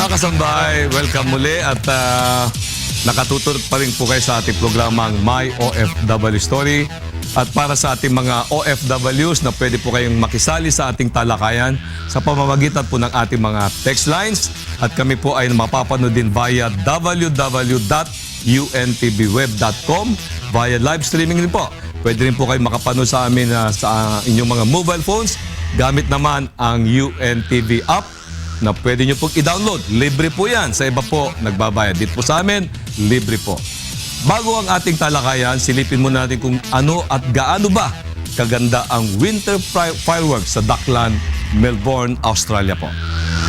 Mga kasambahay, welcome muli at nakatutur pa rin po kayo sa ating programang My OFW Story. At para sa ating mga OFWs na pwede po kayong makisali sa ating talakayan sa pamamagitan po ng ating mga text lines. At kami po ay mapapanood din via www.untbweb.com via live streaming din po. Pwede rin po kayo makapanood sa amin sa inyong mga mobile phones. Gamit naman ang UNTV app na pwede nyo pong i-download. Libre po yan. Sa iba po, nagbabayad. Dito po sa amin, libre po. Bago ang ating talakayan, silipin muna natin kung ano at gaano ba kaganda ang winter fireworks sa Dockland, Melbourne, Australia po.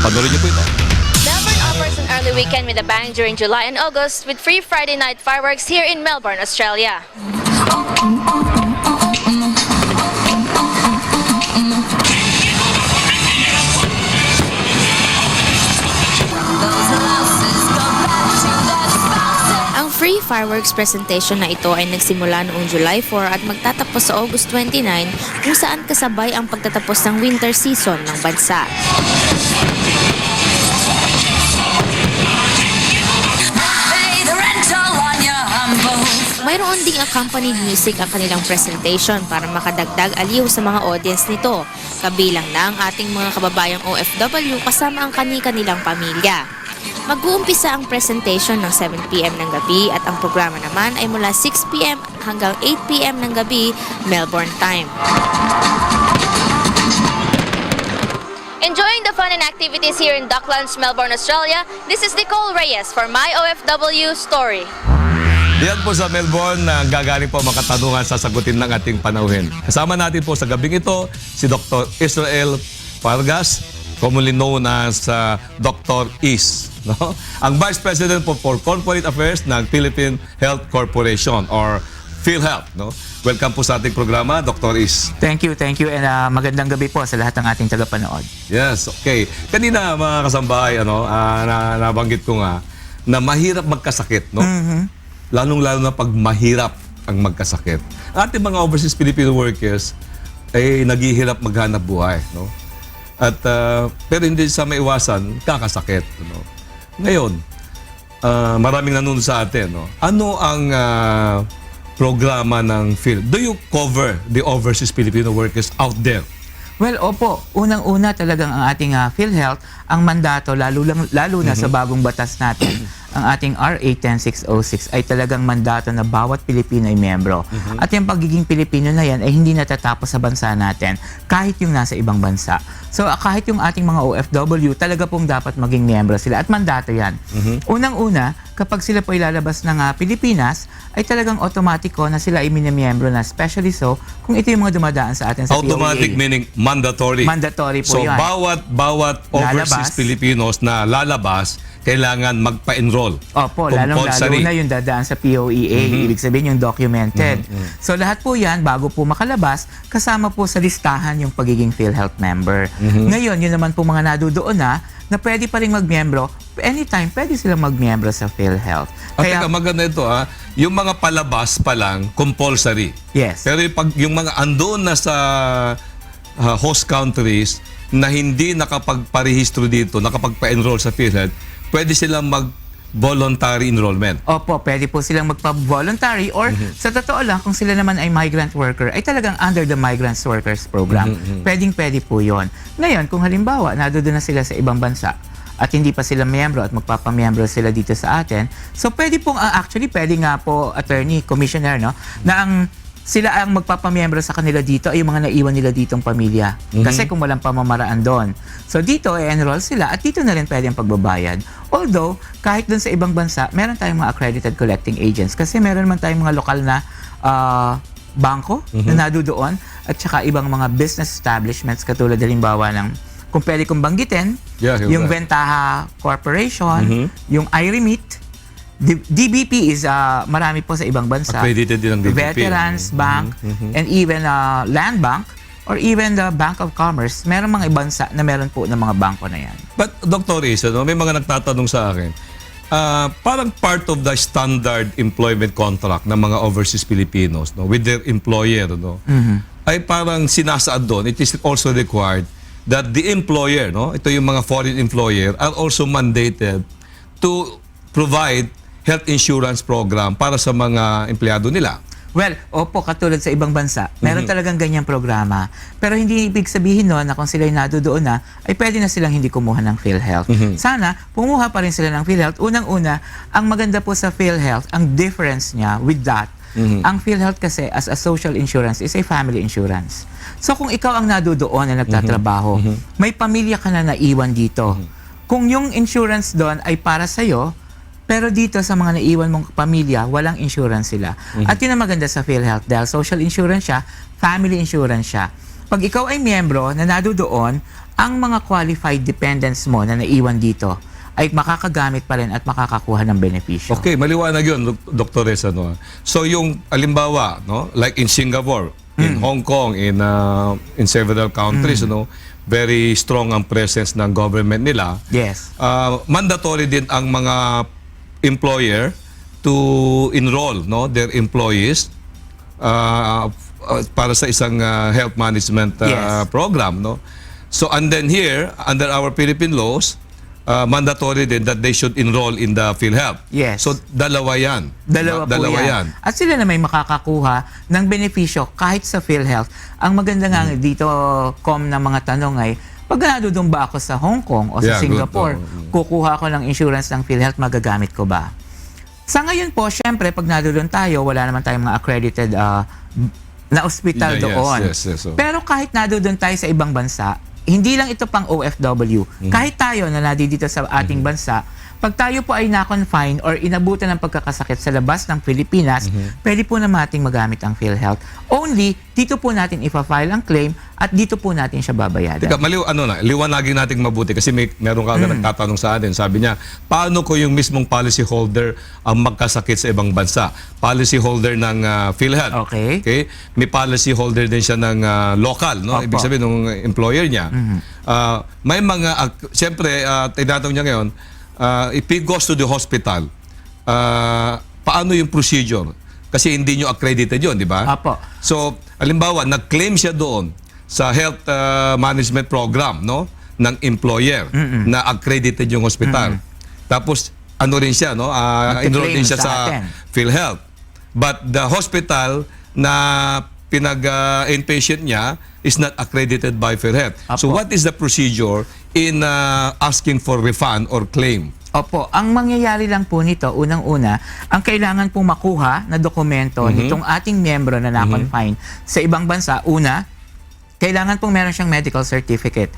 Panoorin niyo po ito. Melbourne offers an early weekend with a bang during July and August with free Friday night fireworks here in Melbourne, Australia. Ang free fireworks presentation na ito ay nagsimula noong July 4 at magtatapos sa August 29 kung saan kasabay ang pagtatapos ng winter season ng bansa. Mayroon ding accompanied music ang kanilang presentation para makadagdag aliw sa mga audience nito, kabilang na ang ating mga kababayang OFW kasama ang kani-kanilang pamilya. Mag-uumpisa ang presentation ng 7 p.m. ng gabi at ang programa naman ay mula 6 p.m. hanggang 8 p.m. ng gabi, Melbourne time. Enjoying the fun and activities here in Docklands, Melbourne, Australia, this is Nicole Reyes for My OFW Story. Diyan po sa Melbourne, gagaling po mga katanungan sasagutin ng ating panauhin. Kasama natin po sa gabing ito si Dr. Israel Vargas, commonly known as Dr. Is. No? Ang Vice President po for Corporate Affairs ng Philippine Health Corporation or PhilHealth. No? Welcome po sa ating programa, Dr. Is. Thank you, and magandang gabi po sa lahat ng ating tagapanood. Yes, okay. Kanina mga kasambahay, nabanggit ko nga na mahirap magkasakit, no? Lalong-lalo na pag mahirap ang magkasakit. Ating mga overseas Filipino workers ay naghihirap maghanap buhay, no? At pero hindi sa maiwasan kakasakit, no? Ngayon, maraming nanonood sa atin, no? Ano ang programa ng PhilHealth? Do you cover the overseas Filipino workers out there? Well, opo. Unang-una talagang ang ating PhilHealth, ang mandato, lalo na sa bagong batas natin, ang ating RA 10606 ay talagang mandato na bawat Pilipino ay miyembro. At yung pagiging Pilipino na yan ay hindi natatapos sa bansa natin, kahit yung nasa ibang bansa. So kahit yung ating mga OFW, talaga pong dapat maging miyembro sila at mandato yan. Unang-una, kapag sila po ilalabas ng Pilipinas, ay talagang automatiko na sila ay minimiyembro na, especially so kung ito yung mga dumadaan sa atin sa Automatic POEA. meaning mandatory. Mandatory po so, yan. bawat overseas Filipinos na lalabas, kailangan magpa-enroll. Opo, lalo na yung dadaan sa POEA, ibig sabihin yung documented. So lahat po yan, bago po makalabas, kasama po sa listahan yung pagiging PhilHealth member. Ngayon, yun naman po mga nadudoon na pwede pa rin magmiyembro, anytime pwede silang magmiyembro sa PhilHealth. Kaya maganda ito yung mga palabas pa lang, compulsory. Yes. Pero yung mga andun na sa host countries na hindi nakapagparehistro dito, nakapagpa-enroll sa PhilHealth, pwede silang mag-voluntary enrollment. Opo, pwede po silang magpa-voluntary or sa totoo lang, kung sila naman ay migrant worker, ay talagang under the Migrant Workers Program. Pwede po yon. Ngayon, kung halimbawa, nadoon na sila sa ibang bansa at hindi pa sila miyembro at magpapamiyembro sila dito sa atin, so pwede pong, actually, pwede nga po, attorney, commissioner, no, na sila ang magpapamiyembro sa kanila dito ay yung mga naiwan nila ditong pamilya. Kasi kung walang pamamaraan doon. So dito, i-enroll sila at dito na rin pwede ang pagbabayad. Although, kahit doon sa ibang bansa, meron tayong mga accredited collecting agents kasi meron naman tayong mga lokal na bangko na nadudoon at saka ibang mga business establishments katulad halimbawa ng, kung pwede kong banggitin, yung Ventaha Corporation, yung iRemit, DBP is marami po sa ibang bansa. Accredited din ang DBP. Veterans Bank and even Land Bank or even the Bank of Commerce. Meron mga bansa na meron po ng mga bangko na yan. But Dr. Isa, may mga nagtatanong sa akin, parang part of the standard employment contract ng mga overseas Filipinos with their employer ay parang sinasaad doon, it is also required that the employer, no, ito yung mga foreign employer, are also mandated to provide health insurance program para sa mga empleyado nila. Well, opo, katulad sa ibang bansa, meron talagang ganyang programa. Pero hindi ibig sabihin no, na kung sila'y nadodoon na, ay pwede na silang hindi kumuha ng PhilHealth. Sana, pumuha pa rin sila ng PhilHealth. Unang-una, ang maganda po sa PhilHealth, ang difference niya with that, ang PhilHealth kasi as a social insurance is a family insurance. So kung ikaw ang nadodoon na nagtatrabaho, may pamilya ka na naiwan dito. Kung yung insurance doon ay para sa'yo, pero dito sa mga naiwan mong pamilya, walang insurance sila. At yun ang maganda sa PhilHealth dahil social insurance siya, family insurance siya. Pag ikaw ay miyembro na nadodoon, ang mga qualified dependents mo na naiwan dito ay makakagamit pa rin at makakakuha ng benepisyo. Okay, maliwanag yun, Dr. Reza. No? So yung alimbawa, no, like in Singapore, in Hong Kong, in several countries, no, very strong ang presence ng government nila. Yes. Mandatory din ang mga employer to enroll, no, their employees para sa isang health management Yes. program, no. So and then here under our Philippine laws, mandatory din that they should enroll in the PhilHealth. Yes. So dalawa yan. Dalawa po yan. At sila na may makakakuha ng benepisyo kahit sa PhilHealth. Ang maganda nga dito, ng mga tanong ay, pag nadodoon ba ako sa Hong Kong o sa Yeah, Singapore, good. kukuha ko ng insurance ng PhilHealth, magagamit ko ba? Sa ngayon po, syempre, pag nadodoon tayo, wala naman tayong mga accredited na ospital Yeah, yes, doon. yes, so. Pero kahit nadodoon tayo sa ibang bansa, hindi lang ito pang OFW. Kahit tayo na dito sa ating bansa, pag tayo po ay na-confine or inabutan ng pagkakasakit sa labas ng Pilipinas, pwede po na nating magamit ang PhilHealth. Only, dito po natin ipa-file ang claim at dito po natin siya babayaran. Teka, liwanagin natin mabuti kasi meron ka nagtatanong sa atin. Sabi niya, paano ko yung mismong policy holder ang magkasakit sa ibang bansa? Policy holder ng PhilHealth. Okay. May policy holder din siya ng local, no? Opo. Ibig sabihin ng employer niya. May mga, siyempre, tinatanong niya ngayon, if he goes to the hospital, paano yung procedure? Kasi hindi nyo accredited yun, di ba? Apo. So, alimbawa, nag-claim siya doon sa health management program, no, ng employer na accredited yung hospital. Tapos ano rin siya, no, enroll din siya sa sa atin. PhilHealth. But the hospital na inpatient niya is not accredited by PhilHealth. So Apo. what is the procedure in asking for refund or claim? Opo, ang mangyayari lang po nito, unang-una, ang kailangan pong makuha na dokumento nitong ating miyembro na na-confine sa ibang bansa, una, kailangan pong meron siyang medical certificate.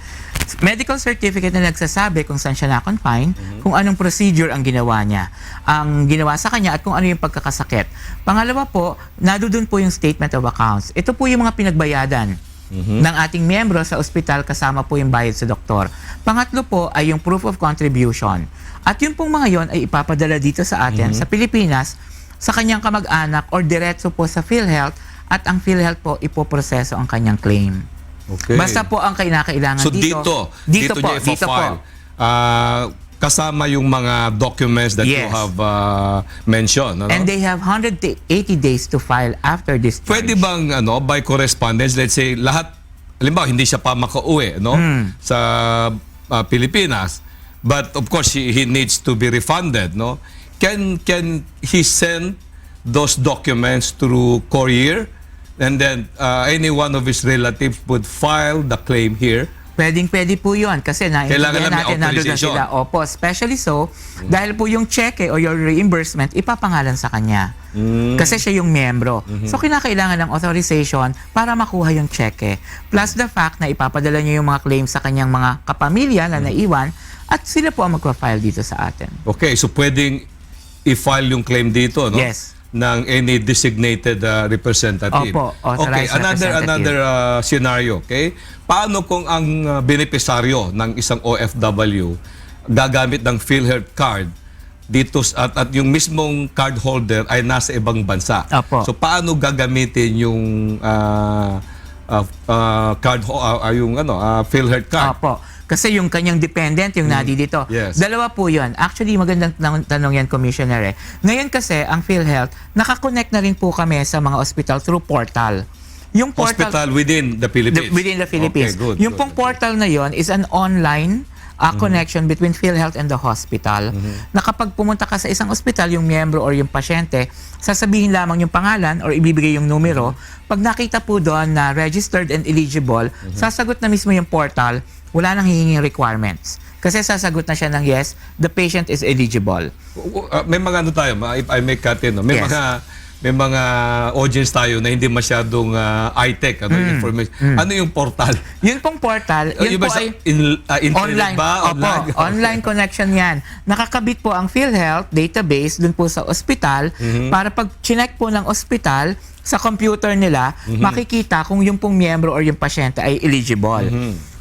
Medical certificate na nagsasabi kung saan siya na-confine, kung anong procedure ang ginawa niya, ang ginawa sa kanya at kung ano yung pagkakasakit. Pangalawa po, nadudun po yung statement of accounts. Ito po yung mga pinagbayadan ng ating miyembro sa ospital kasama po yung bayad sa doktor. Pangatlo po ay yung proof of contribution. At yung pong mga yon ay ipapadala dito sa atin, sa Pilipinas, sa kanyang kamag-anak or diretso po sa PhilHealth at ang PhilHealth po ipoproseso ang kanyang claim. Okay. Basta po ang kinakailangan So dito dito po, niya dito ipa-file. po. Kasama yung mga documents that you Yes. have mentioned. Ano? And they have 180 days to file after this charge. Pwede bang by correspondence, let's say lahat, halimbawa hindi siya pa makauwi sa Pilipinas, but of course he needs to be refunded, no? Can he send those documents through courier and then any one of his relatives would file the claim here? Pwedeng-pwede po yun kasi Kailangan naiintindihan lang may natin nandun na authorization. sila. Opo, especially so, dahil po yung cheque o your reimbursement, ipapangalan sa kanya. Kasi siya yung miyembro. So, kinakailangan ng authorization para makuha yung cheque. Plus the fact na ipapadala niya yung mga claims sa kanyang mga kapamilya na naiwan at sila po ang magpa-file dito sa atin. Okay, so pwedeng i-file yung claim dito, no? Yes. Ng any designated representative. Opo, okay, authorized another scenario, okay? Paano kung ang benepisaryo ng isang OFW gagamit ng PhilHealth card dito at yung mismong card holder ay nasa ibang bansa? Opo. So paano gagamitin yung PhilHealth card? Opo. Kasi yung kanyang dependent, yung dito. Yes. Dalawa po yun. Actually, magandang tanong yan, Commissioner. Ngayon kasi, ang PhilHealth, nakakonect na rin po kami sa mga hospital through portal. Yung portal, Hospital within the Philippines. within the Philippines. Okay, good, Yung good. pong portal na yon is an online connection between PhilHealth and the hospital. Na kapag pumunta ka sa isang ospital, yung miyembro or yung pasyente, sasabihin lamang yung pangalan or ibibigay yung numero. Pag nakita po doon na registered and eligible, sasagot na mismo yung portal, wala nang hihinging requirements. Kasi sasagot na siya ng yes, the patient is eligible. May mga ano tayo, if I may cut in, no? May Yes. may mga audience tayo na hindi masyadong high-tech, information. Ano yung portal? Yun pong portal, yun Yung po ba sa ay internet ba? Opo, online connection yan. Nakakabit po ang PhilHealth database dun po sa ospital para pag chinek po ng ospital sa computer nila, makikita kung yung pong miyembro or yung pasyente ay eligible.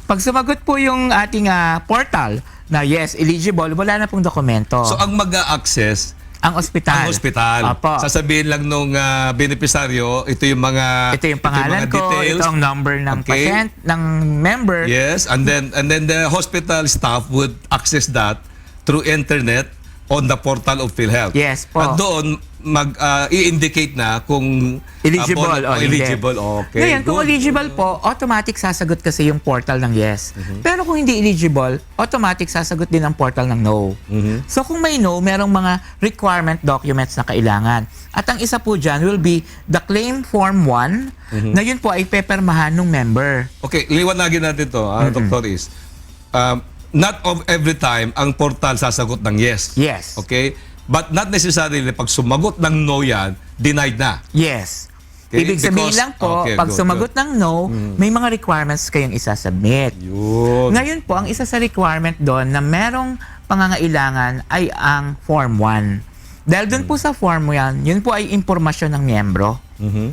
Pag sumagot po yung ating portal na yes, eligible, wala na pong dokumento. So, ang mag-a-access ang ospital. ang hospital. Opo. Sasabihin lang nung benepisaryo, ito yung mga Ito yung pangalan mga ko, details. ito ang number ng Okay. patient, ng member. Yes, and then the hospital staff would access that through internet on the portal of PhilHealth. Yes po. At doon i-indicate na kung Eligible o hindi. eligible. Okay. Ngayon, kung good. eligible po, automatic sasagot kasi yung portal ng yes. Pero kung hindi eligible, automatic sasagot din ang portal ng no. So kung may no, merong mga requirement documents na kailangan. At ang isa po dyan will be the claim form 1 na yun po ay pepermahan ng member. Okay, liwanagin natin to, Dr. Is. Not of every time ang portal sasagot ng yes. Yes. Okay? But not necessarily pag sumagot ng no yan, denied na. Yes. Okay, Ibig sabihin because- lang po, okay, pag good, sumagot ng no, may mga requirements kayong isasubmit. Yun. Ngayon po, ang isa sa requirement doon na merong pangangailangan ay ang Form 1. Dahil doon po sa Form 1, yun po ay impormasyon ng miyembro.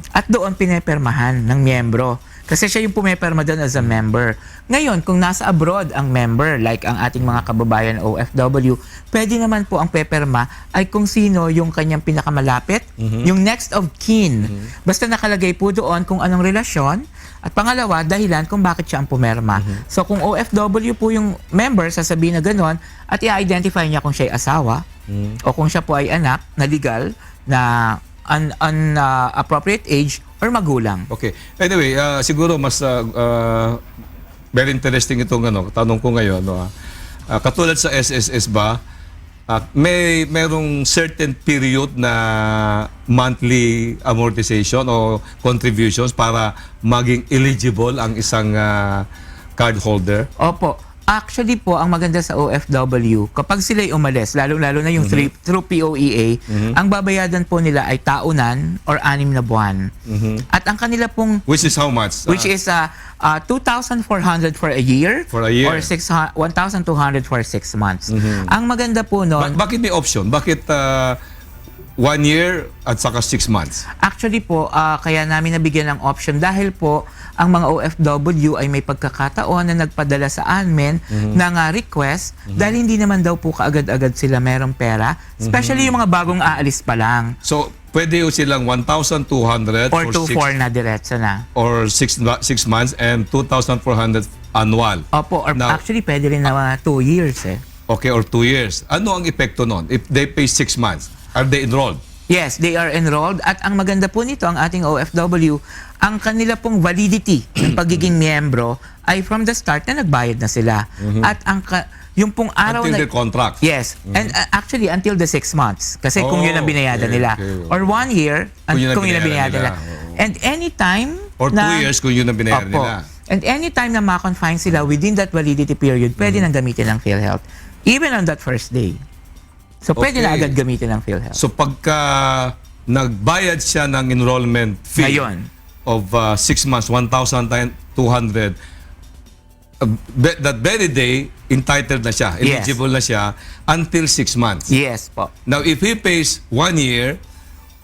At doon pinepermahan ng miyembro. Kasi siya yung pumeperma doon as a member. Ngayon, kung nasa abroad ang member, like ang ating mga kababayan OFW, pwede naman po ang peperma ay kung sino yung kanyang pinakamalapit, yung next of kin. Basta nakalagay po doon kung anong relasyon, at pangalawa, dahilan kung bakit siya ang pumerma. So kung OFW po yung member, sasabihin na gano'n, at i-identify niya kung siya ay asawa, o kung siya po ay anak na legal, na appropriate age, or magulang. Okay. Anyway, siguro mas very interesting itong tanong ko ngayon. Katulad sa SSS ba, merong certain period na monthly amortization o contributions para maging eligible ang isang card holder? Opo. Actually po, ang maganda sa OFW, kapag sila'y umalis, lalo-lalo na yung through POEA, ang babayadan po nila ay taunan or 6 na buwan. At ang kanila pong, Which is how much? which is 2,400 for a year, For a year. or 1,200 for 6 months. Ang maganda po noon, Bakit may option? Bakit 1 year at saka 6 months? actually po, kaya namin nabigyan ng option dahil po ang mga OFW ay may pagkakataon na nagpadala sa amin ng request dahil hindi naman daw po kaagad-agad sila merong pera, especially yung mga bagong aalis pa lang. So, pwede yung silang 1,200 Or for 2,400 na diretso na. or 6 months and 2,400 annual. Opo, or Now- actually pwede rin na 2 years eh. Okay, or 2 years. Ano ang epekto nun? If they pay 6 months, are they enrolled? Yes, they are enrolled at ang maganda po nito, ang ating OFW, ang kanila pong validity ng pagiging miyembro ay from the start na nagbayad na sila. At ang yung pong araw Until na... their contract. Yes, and actually until the 6 months. Kasi kung yun ang binayadan okay, nila. okay. Or 1 year, Kung yun ang kung yun ang binayadan binayadan nila. nila. And anytime Or 2 years kung yun ang binayaran Opo. nila. And anytime na ma-confine sila within that validity period, pwede nang gamitin ng PhilHealth. Even on that first day. So pwede na Okay. agad gamitin ng PhilHealth. So pagka nagbayad siya ng enrollment fee Ngayon. of 6 months, 1,200, that very day, entitled na siya, Yes. eligible na siya until 6 months. Yes po. Now, if he pays 1 year,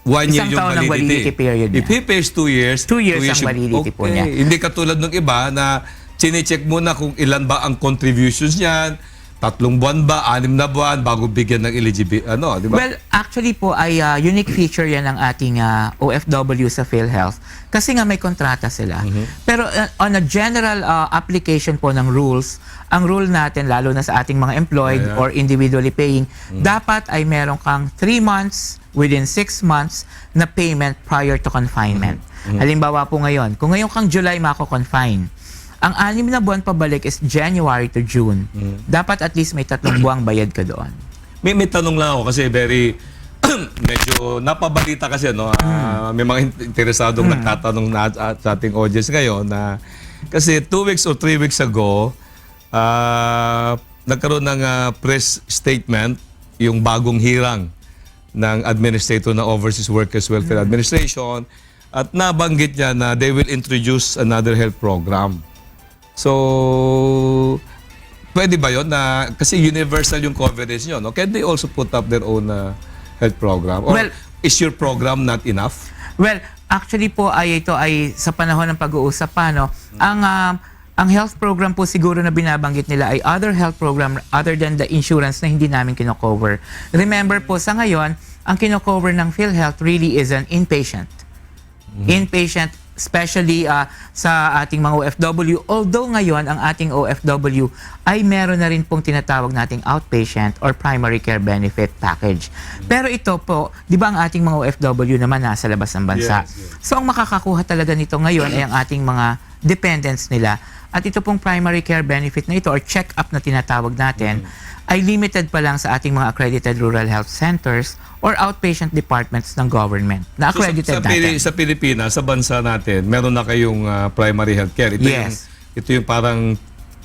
1 year Isang yung taon ang validity period If niya. he pays 2 years, 2 years ang yung- validity po okay. niya. Hindi katulad ng iba na chinecheck muna kung ilan ba ang contributions niyan, 3 buwan ba, 6 na buwan bago bigyan ng eligibility, di ba? Well, actually po ay unique feature yan ng ating OFW sa PhilHealth kasi nga may kontrata sila. Pero on a general application po ng rules, ang rule natin lalo na sa ating mga employed or individually paying, dapat ay meron kang 3 months within 6 months na payment prior to confinement. Halimbawa po ngayon, kung ngayon kang July mako-confine, ang 6 na buwan pabalik is January to June. Dapat at least may 3 buwang bayad ka doon. May tanong lang ako kasi very medyo napabalita kasi may mga interesadong nagtatanong na sa ating audience ngayon na kasi 2 weeks or 3 weeks ago nagkaroon ng press statement yung bagong hirang ng administrator ng Overseas Workers Welfare Administration at nabanggit niya na they will introduce another health program. So, pwede ba yun na, kasi universal yung coverage nyo, no? Can they also put up their own health program? Or Well, is your program not enough? Well, actually po ay ito ay sa panahon ng pag-uusap pa, no? Ang health program po siguro na binabanggit nila ay other health program other than the insurance na hindi namin kino-cover. Remember po sa ngayon, ang kino-cover ng PhilHealth really is an inpatient. Inpatient, especially sa ating mga OFW. Although ngayon, ang ating OFW ay meron na rin pong tinatawag nating outpatient or primary care benefit package. Pero ito po, di ba ang ating mga OFW naman nasa labas ng bansa? Yes. So ang makakakuha talaga nito ngayon ay ang ating mga dependents nila. At ito pong primary care benefit na ito or check-up na tinatawag natin ay limited pa lang sa ating mga accredited rural health centers or outpatient departments ng government na accredited natin. Sa Pilipinas, sa bansa natin, meron na kayong primary health care. Yes. Ito yung parang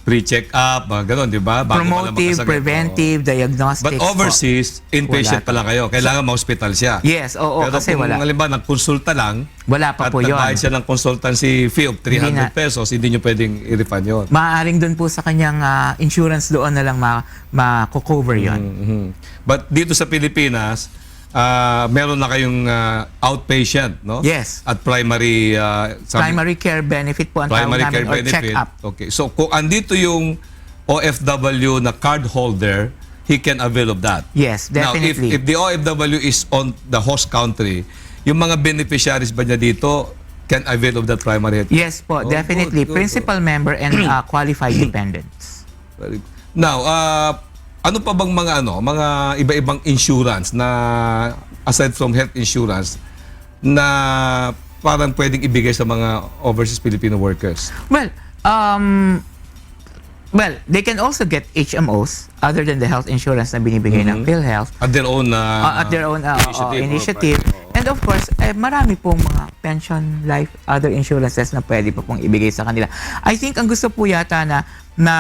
pre-check-up, gano'n, di ba? Bago Promotive, pala magkasakit. preventive, diagnostics. But overseas, inpatient Wala. pa lang kayo. Kailangan ma-hospital siya. Yes, oo, Pero kasi kung wala. halimbawa, nagkonsulta lang, Wala pa at po yun. nagbayad siya ng consultancy fee of 300 Hindi na. pesos, hindi nyo pwedeng i-refund yun. Maaaring doon po sa kanyang insurance doon na lang ma-cover yun. But dito sa Pilipinas, meron na kayong outpatient, no? Yes. At primary Primary care benefit po ang tawag primary namin care or benefit. check-up. Okay. So kung andito yung OFW na card holder, he can avail of that. Yes, definitely. Now, if the OFW is on the host country, yung mga beneficiaries ba niya dito can avail of that primary health? Yes po, Oh, definitely. good. Principal member and qualified dependents. Very good. Now, ano pa bang mga iba-ibang insurance na aside from health insurance na parang pwedeng ibigay sa mga overseas Filipino workers? Well, they can also get HMOs other than the health insurance na binibigay ng PhilHealth At their own at their own initiative. And of course, marami pong mga pension, life, other insurances na pwede pa pong ibigay sa kanila. I think ang gusto po yata na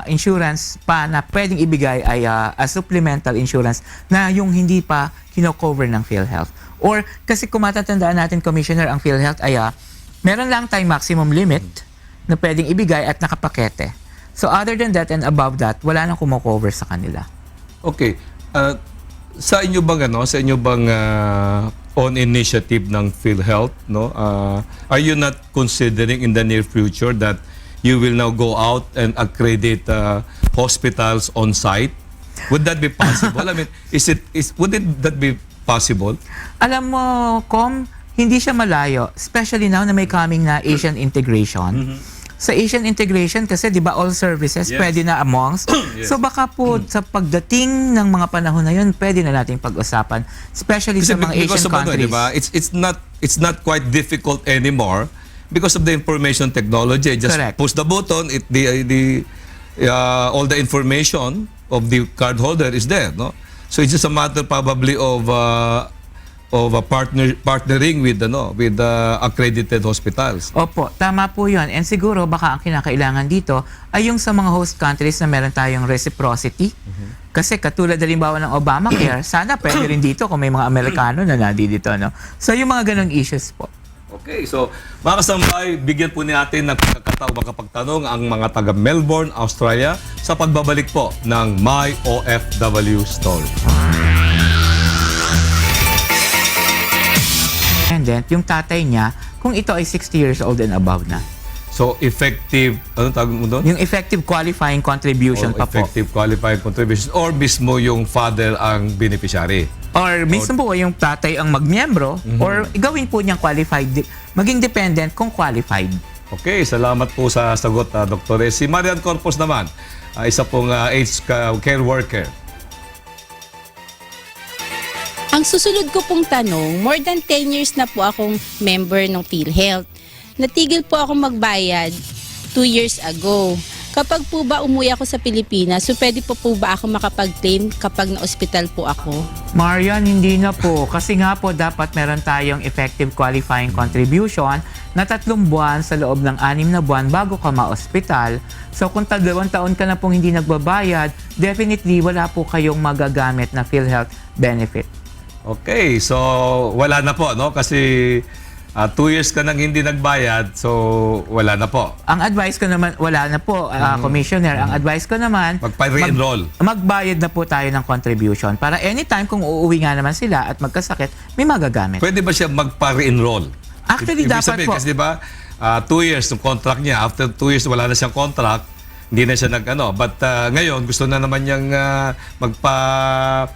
insurance pa na pwedeng ibigay ay a supplemental insurance na yung hindi pa kino-cover ng PhilHealth. Or kasi kung matatandaan natin, Commissioner, ang PhilHealth ay meron lang tayong maximum limit na pwedeng ibigay at nakapakete. So other than that and above that, wala nang kumo-cover sa kanila. Okay. Sa inyo bang own initiative ng PhilHealth, no? Are you not considering in the near future that you will now go out and accredit hospitals on site? Would that be possible? I mean, would that be possible? Alam mo, hindi siya malayo, especially now na may coming na Asian integration. Sa Asian integration kasi 'di ba all services Yes. pwede na amongst. Yes. So baka po sa pagdating ng mga panahon na 'yun, pwede na nating pag-usapan, especially sa mga Asian countries. Diba? It's not quite difficult anymore because of the information technology. Just Correct. push the button, all the information of the card holder is there, no? So it's just a matter probably of partnering with accredited hospitals. Opo, tama po 'yun. And siguro baka ang kinakailangan dito ay yung sa mga host countries na meron tayong reciprocity. Kasi katulad halimbawa ng Obamacare, sana pwede rin dito kung may mga Amerikano na dito, no? So yung mga ganong issues po. Okay, so mga kasambay, bigyan po natin ng pagkakataon makapagtanong ang mga taga Melbourne, Australia sa pagbabalik po ng My OFW Story. And then, yung tatay niya, kung ito ay 60 years old and above na. So, effective, ano tawag mo doon? Yung effective qualifying contribution pa po. Effective qualifying contribution or mismo yung father ang beneficiary. Or minsan po yung tatay ang magmiyembro or gawin po niyang qualified, maging dependent kung qualified. Okay, salamat po sa sagot, Dr. Si Marian Corpus naman, isa pong AIDS care worker. Ang susunod ko pong tanong, more than 10 years na po akong member ng PhilHealth. Natigil po ako magbayad 2 years ago. Kapag po ba umuwi ako sa Pilipinas, so pwede po ba ako makapag-claim kapag na-hospital po ako? Marian, hindi na po. Kasi nga po, dapat meron tayong effective qualifying contribution na 3 buwan sa loob ng 6 na buwan bago ka ma-ospital. So kung 2 taon ka na pong hindi nagbabayad, definitely wala po kayong magagamit na PhilHealth benefit. Okay, so wala na po, no? Kasi 2 years ka nang hindi nagbayad, so wala na po. Ang advice ko naman, wala na po, Commissioner. Ang advice ko naman, Magpa-re-enroll. magbayad na po tayo ng contribution para anytime kung uuwi nga naman sila at magkasakit, may magagamit. Pwede ba siya magpa-re-enroll? Actually, Ibig dapat sabihin, po. kasi di ba, 2 years yung contract niya. After 2 years, wala na siyang contract. Hindi na siya nag-ano. But ngayon, gusto na naman niyang magpa-cover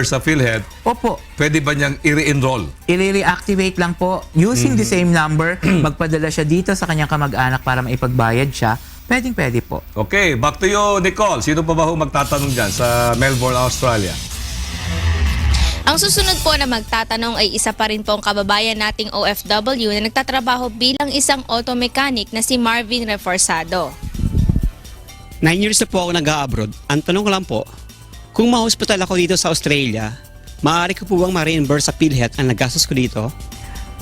sa PhilHealth. Opo, Pwede ba niyang i-re-enroll? i-reactivate lang po using the same number, magpadala siya dito sa kanyang kamag-anak para maipagbayad siya. Pwede po. Okay, back to you, Nicole. Sino pa ba ho magtatanong dyan sa Melbourne, Australia? Ang susunod po na magtatanong ay isa pa rin pong kababayan nating OFW na nagtatrabaho bilang isang auto mechanic na si Marvin Reforzado. 9 years na po ako nag-abroad. Ang tanong ko lang po, kung ma-hospital ako dito sa Australia, maaari ko po bang ma-reimburse sa PhilHealth ang nagastos ko dito?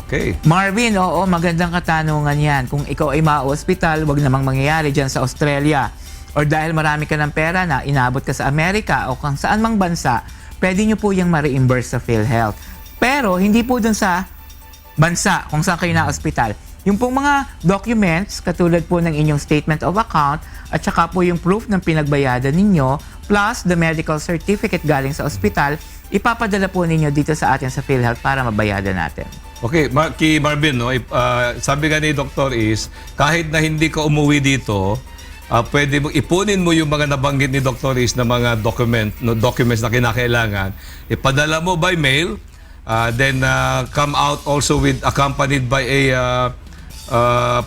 Okay. Marvin, oo, magandang katanungan yan. Kung ikaw ay ma-hospital, wag namang mangyayari dyan sa Australia. Or dahil marami ka ng pera na inabot ka sa Amerika o kung saan mang bansa, pwede nyo po yung ma-reimburse sa PhilHealth. Pero hindi po dun sa bansa kung saan kayo na-hospital. Yung pong mga documents, katulad po ng inyong statement of account, at saka po yung proof ng pinagbayadan ninyo, plus the medical certificate galing sa ospital, ipapadala po ninyo dito sa atin sa PhilHealth para mabayadan natin. Okay, kay Marvin, no, sabi nga ni Dr. is, kahit na hindi ka umuwi dito, pwede mo ipunin mo yung mga nabanggit ni Dr. is na mga documents na kinakailangan, ipadala mo by mail, then come out also with accompanied by a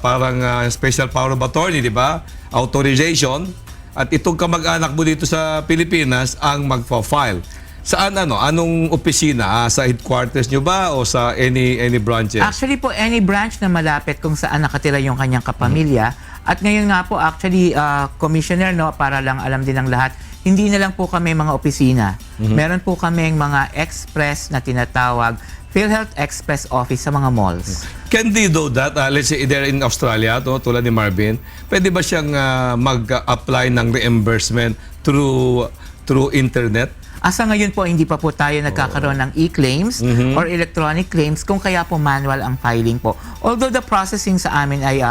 parang special power of attorney, di ba? Authorization. At itong kamag-anak mo dito sa Pilipinas ang magpa-file. Saan anong opisina? Sa headquarters nyo ba o sa any branches? Actually po, any branch na malapit kung saan nakatira yung kanyang kapamilya. At ngayon nga po, actually, Commissioner, no, para lang alam din ng lahat, hindi na lang po kami mga opisina. Meron po kaming mga express na tinatawag PhilHealth Express Office sa mga malls. Can they do that? Let's say they're in Australia, tulad ni Marvin, pwede ba siyang mag-apply ng reimbursement through internet? Asa ngayon po, hindi pa po tayo nagkakaroon ng e-claims or electronic claims kung kaya po manual ang filing po. Although the processing sa amin ay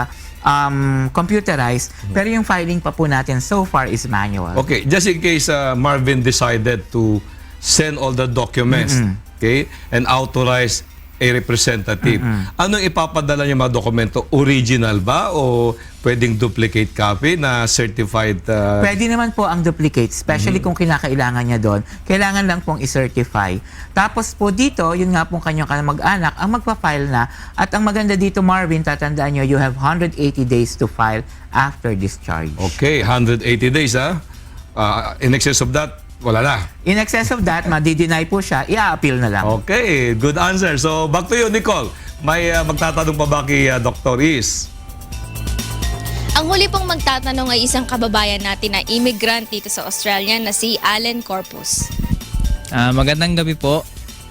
computerized, pero yung filing pa po natin so far is manual. Okay, just in case Marvin decided to send all the documents, okay, and authorize a representative. Anong ipapadala niya mga dokumento? Original ba o pwedeng duplicate copy na certified? Pwede naman po ang duplicate, especially kung kinakailangan niya doon. Kailangan lang pong i-certify. Tapos po dito, yun nga pong kanyang mag-anak ang magpa-file na. At ang maganda dito, Marvin, tatandaan nyo, you have 180 days to file after discharge. Okay, 180 days in excess of that, wala na. In excess of that, madi-deny po siya, i-appeal na lang. Okay, good answer. So, back to you, Nicole. May magtatanong pa ba kay Dr. Is? Ang huli pong magtatanong ay isang kababayan natin na immigrant dito sa Australia na si Allen Corpus. Magandang gabi po.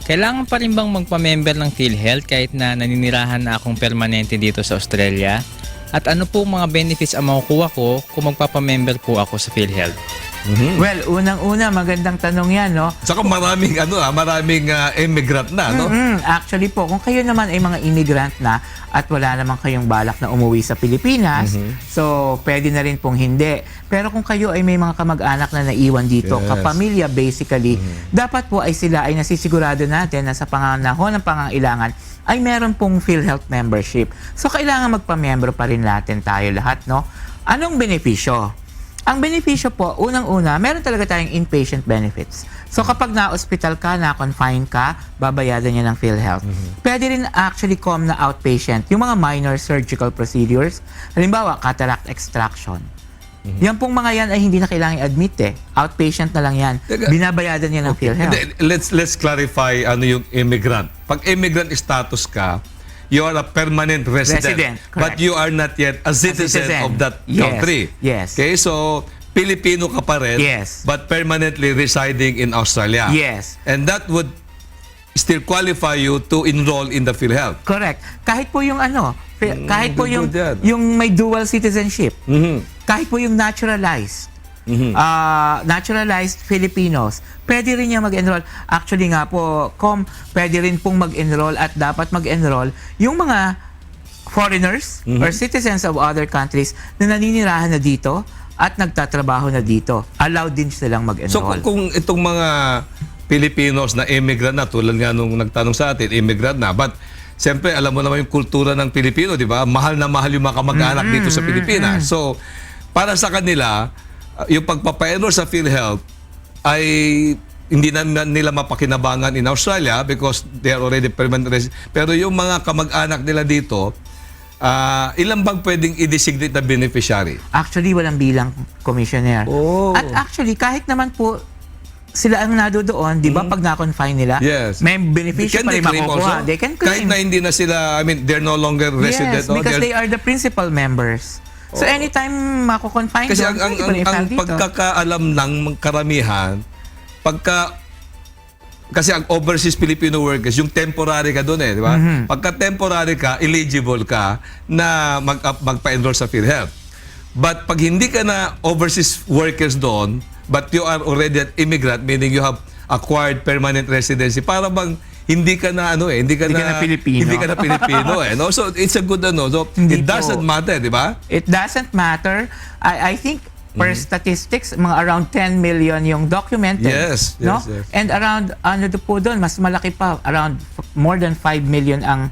Kailangan pa rin bang magpa-member ng PhilHealth kahit na naninirahan na akong permanente dito sa Australia? At ano po mga benefits ang makukuha ko kung magpapa-member po ako sa PhilHealth? Well, unang-una, magandang tanong yan, no? Saka maraming immigrant na, no? Actually po, kung kayo naman ay mga immigrant na at wala naman kayong balak na umuwi sa Pilipinas, so pwede na rin pong hindi. Pero kung kayo ay may mga kamag-anak na naiwan dito, Yes. kapamilya basically, dapat po ay sila ay nasisigurado natin na sa panganahon ng pangangailangan ay meron pong PhilHealth membership. So, kailangan magpamiyembro pa rin natin tayo lahat, no? Anong benepisyo? Ang benepisyo po, unang-una, meron talaga tayong inpatient benefits. So, kapag na-hospital ka, na-confine ka, babayadan niya ng PhilHealth. Pwede rin actually na outpatient, yung mga minor surgical procedures, halimbawa, cataract extraction. Yan pong mga yan ay hindi na kailangan i-admit eh. Outpatient na lang yan. Teka. Binabayadan niya ng PhilHealth. Let's clarify ano yung immigrant. Pag immigrant status ka, you are a permanent resident. But correct. you are not yet a citizen of that Yes, country. yes. Okay, so Pilipino ka pa rin, Yes. but permanently residing in Australia. Yes. And that would still qualify you to enroll in the PhilHealth. Correct. Kahit po yung kahit po good yan. yung may dual citizenship, Mhm. kahit po yung naturalized, naturalized Filipinos, pwede rin niya mag-enroll. Actually nga po, pwede rin pong mag-enroll at dapat mag-enroll yung mga foreigners or citizens of other countries na naninirahan na dito at nagtatrabaho na dito. Allowed din silang mag-enroll. So kung itong mga Pilipinos na immigrant na, tulad nga nung nagtanong sa atin, immigrant na, but siyempre alam mo naman yung kultura ng Pilipino, di ba? Mahal na mahal yung mga kamag-anak dito sa Pilipinas. So para sa kanila, yung pagpapa-enroll sa PhilHealth ay hindi na nila mapakinabangan in Australia because they are already permanent residents. Pero yung mga kamag-anak nila dito, ilan bang pwedeng i-designate na beneficiary? Actually, walang bilang, Commissioner. Oh. At actually, kahit naman po sila ang nadodoon, di ba, pag na-confine nila, Yes. may beneficio Can pa they rin claim makukuha. also? They can Kahit claim. na hindi na sila, I mean, they're no longer resident. Yes, no? because They're- they are the principal members. So anytime mako-confine Kasi doon, ang pwede pa rin ang i-file dito. pagkakaalam ng karamihan, kasi ang overseas Filipino workers, yung temporary ka doon eh, di ba? Pagka temporary ka, eligible ka na magpa-enroll sa PhilHealth. But pag hindi ka na overseas workers doon, but you are already an immigrant, meaning you have acquired permanent residency, para bang hindi ka na hindi ka na Pilipino. Hindi ka na Pilipino eh. No? So it's a good So it Hindi doesn't po. matter, di ba? It doesn't matter. I think per statistics, mga around 10 million yung documented. Yes, no? yes, yes. And around, po doon, mas malaki pa, around more than 5 million ang